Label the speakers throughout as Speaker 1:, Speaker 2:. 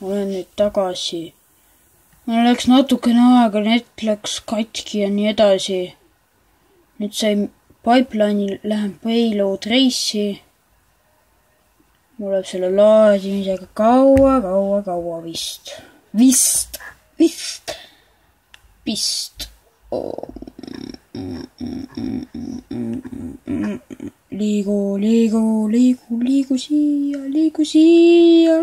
Speaker 1: olen nüüd tagasi. Mul läks natukene aega, net läks katki ja nii edasi. Nüüd sai pipeline'i, lähen payload race'i. Mul läheb selle laadimisega kaua vist. Liigu siia.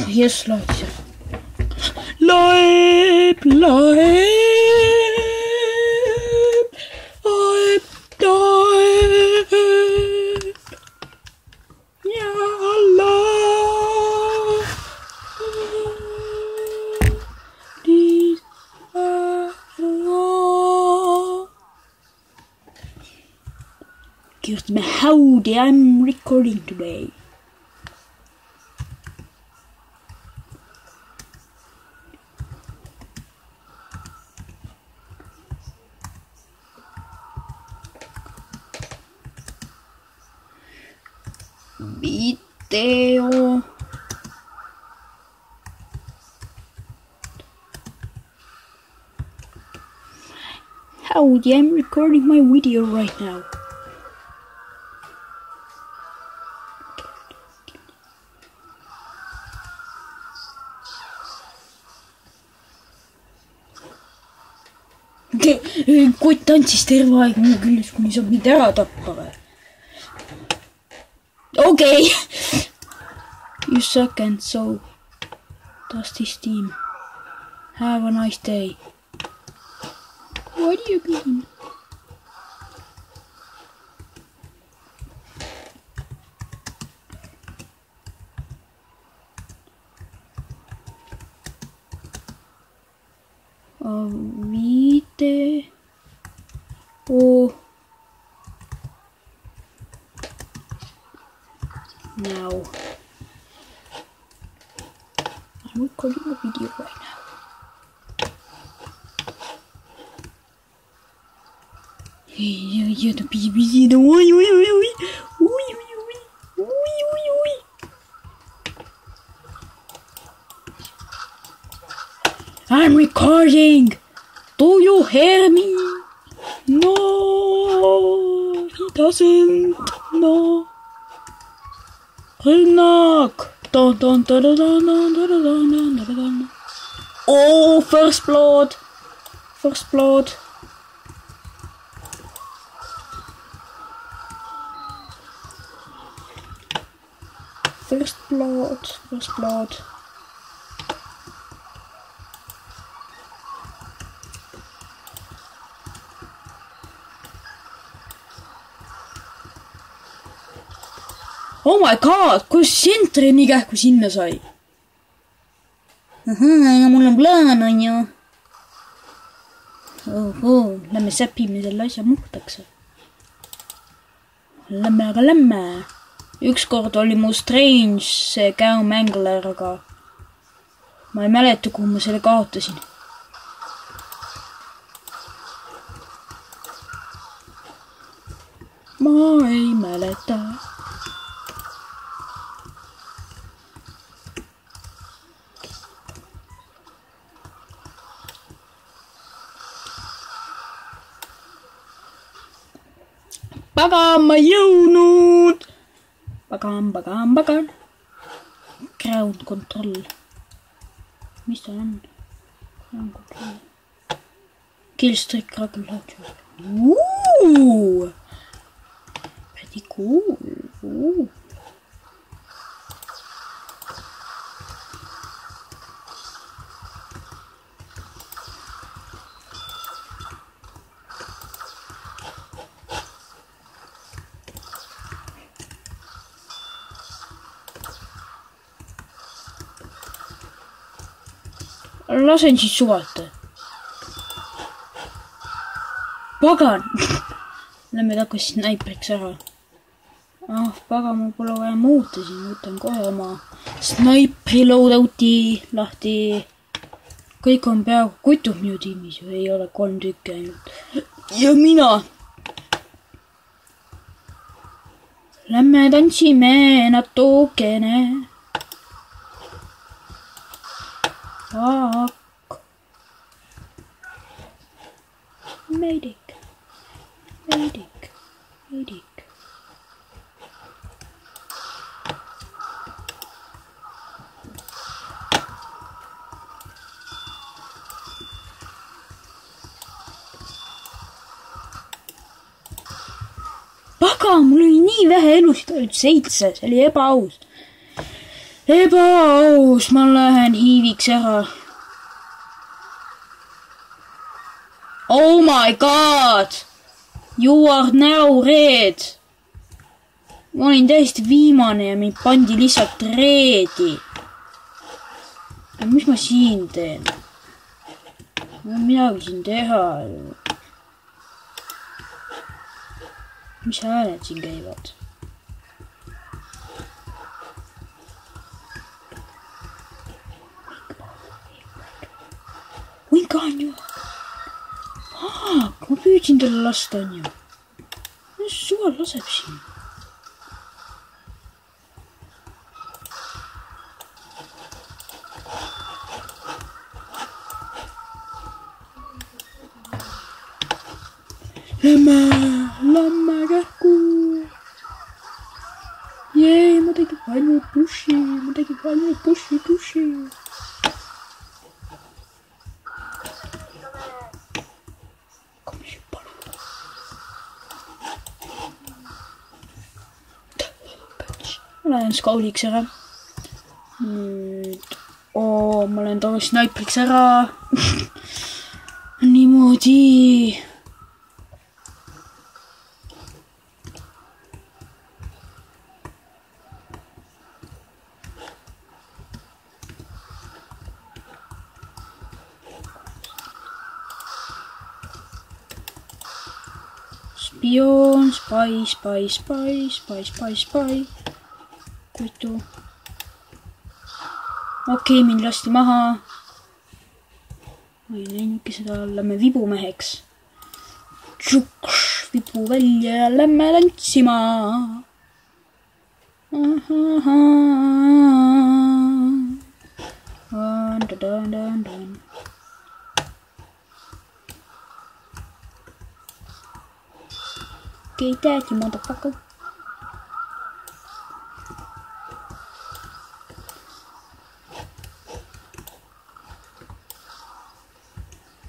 Speaker 1: Yes, laadis. Laeb. Ja Allah. Give me howdy, I'm recording today. Video. Howdy, I'm recording my video right now. Kott tantsis terve aeg minu küljes, kuni saab mind ära tappa või? Okay. You suck and so does this team. Have a nice day. What are you doing? Video. Now, I'm recording a video right now. The busy. I'm recording. Do you hear me? No, he doesn't. No. Knock. Oh, first blood. First blood. Oh my god, kuidas sentri nii kähku sinna sai? Mul on plaan, on ju. Lämme säpime selle asja muhtaks. Lämme. Ükskord oli mu Strange see käumängler, aga ma ei mäleta, kuhu ma selle kaotasin. Ma ei mäleta. Pagan, ma ei jõudnud. Pagan. Ground control. Mis ta on? Ground control. Killstreak rocket launcher. Pretty cool. Lasen siis suvata. Pagan. Lämme takkas snaipriks ära. Paga, mul pole vaja muuta siin, võtan kohe oma snaipri loadout'i lahti. Kõik on peaaegu kutub minu tiimis ju, ei ole 3 tükki ainult. Ja mina! Lämme tantsime natukene. Fuck. Medic. Paga, mul oli nii vähe elusid, ainult 7, see oli ebaaus. Ma lähen hiiviks ära. Oh my god! You are now red! Ma olin täiesti viimane ja mind pandi lihtsalt reedi. Mis ma siin teen? Ma ei midagi siin teha. Mis hääled siin käivad? Winka on ju. Ma püüdsin talle lasta on ju. Mis suval laseb siin? Lämme kähku. Jee, ma tegin ainult pushi. Kom hier, palun. Ma lähen skauliks ära. Nüüd. Ma lähen talle snaipriks ära. Niimoodi. Spioon, spy. Kuitu. Okei, mind lasti maha. Ma ei näinudki seda, lämme vibumeheks. Tšuks, vibu välja ja lämme tantsima. Okay, daddy, motherfucker.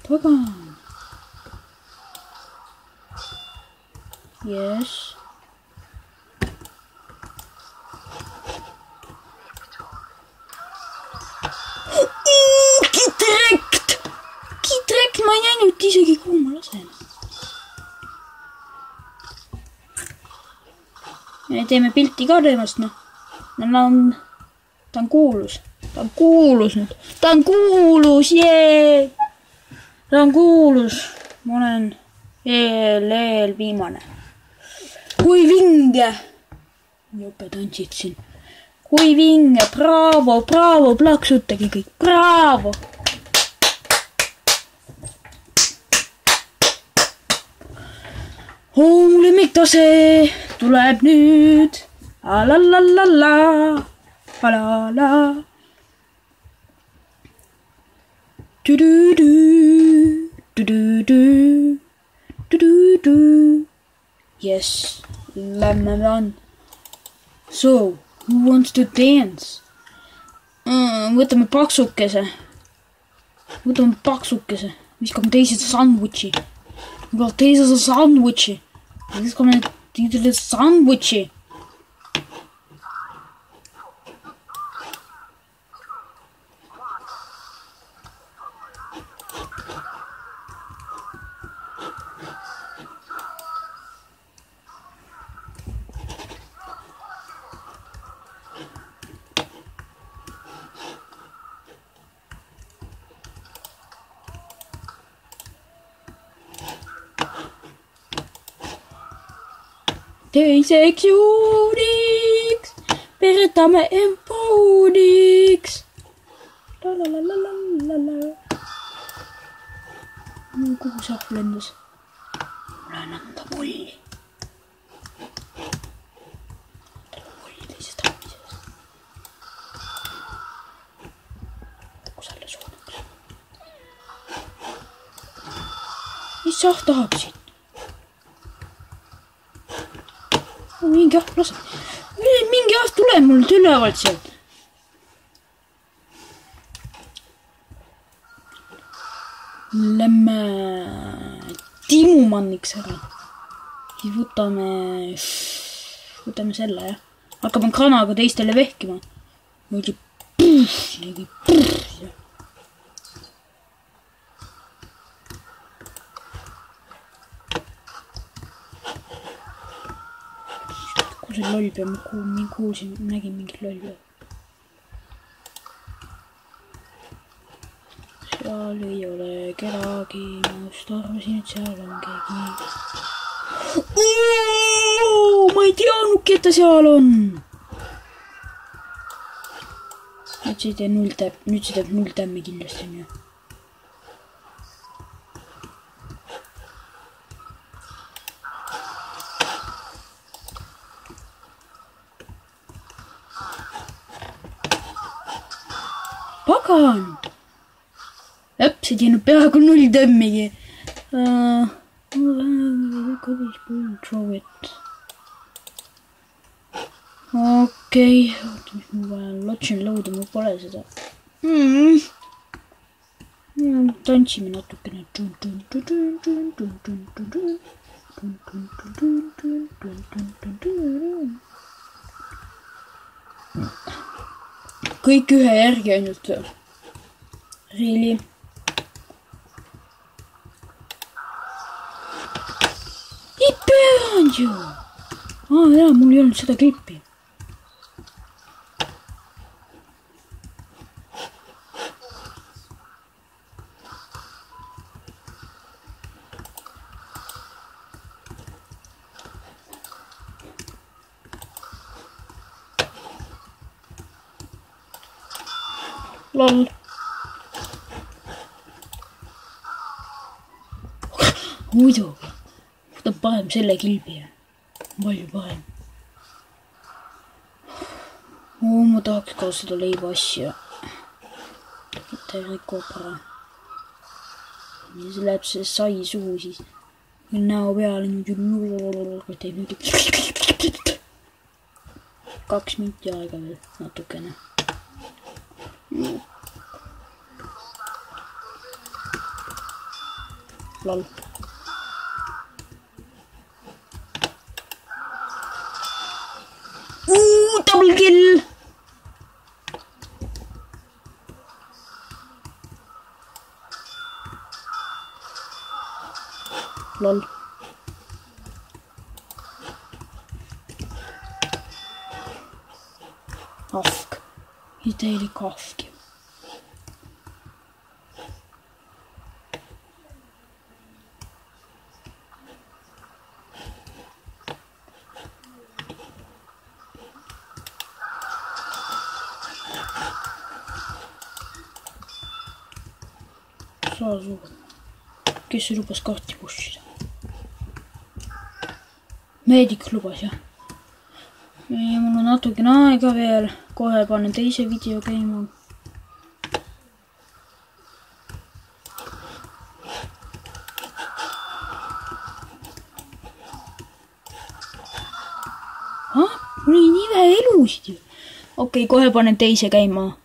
Speaker 1: Pagan. Yes. Kitrekt, ma ei näinud isegi kuhu ma lasen. Me teeme pilti ka temast, noh. Ta on kuulus. Nüüd. Ta on kuulus, jee! Ta on kuulus. Ma olen eel viimane. Kui vinge! Jope tantsid siin. Kui vinge, braavo, plaksutage kõik, braavo! Mu lemmiktase tuleb nüüd. Alalala. Yes, lämme on. So, who wants to dance? Võtame paksukese. Viskame teise sandwichi. Viskame teise sandwichi. teiseks juuniks peretame empooniks. Kuhu sahv lendas? Ma lähen anda mulli. Mulli teisest happisest. Kus alla suunaks? Mis sahv tahab siit? Mingi ahv lase. Mingi ahv tuleb mul ülevalt sealt. Lämme timumanniks ära. Siis võtame selle, jah. Hakkame kranaga teistele vehkima. Mõelgi puh. Kus see loll peab? Ma kuulsin, nägin mingit lolli. Seal ei ole kedagi, ma just arvasin, et seal on keegi. Ma ei teadnudki, et ta seal on. Nüüd see teeb 0 tämmi kindlasti on ju. Pagan! See teinud peaaegu 0 tõmmigi. Okei, oota, mis ma vajan. Lotsin load, ma pole seda. Tantsime natukene. Kõik ühe järgi ainult. Really? Ei peanud ju! Jaa, mul ei olnud seda klippi. Lol. Muidugi. Võtab parem selle kilbi. Palju parem. Ma tahaks ka seda leiba asja. Mitte rikub ära. Ja see läheb see sai suhu siis. Näo peale nüüd teeb nüüd 2 minti aega veel natukene. Lol. Double kill! Lol. Ahk. Ja täielik ahk. Kes lubas kaarti pushida? Meedik lubas, jah. Ja mul on natukene aega veel. Kohe panen teise video käima. Mul oli nii vähe elusid ju. Okei, kohe panen teise käima.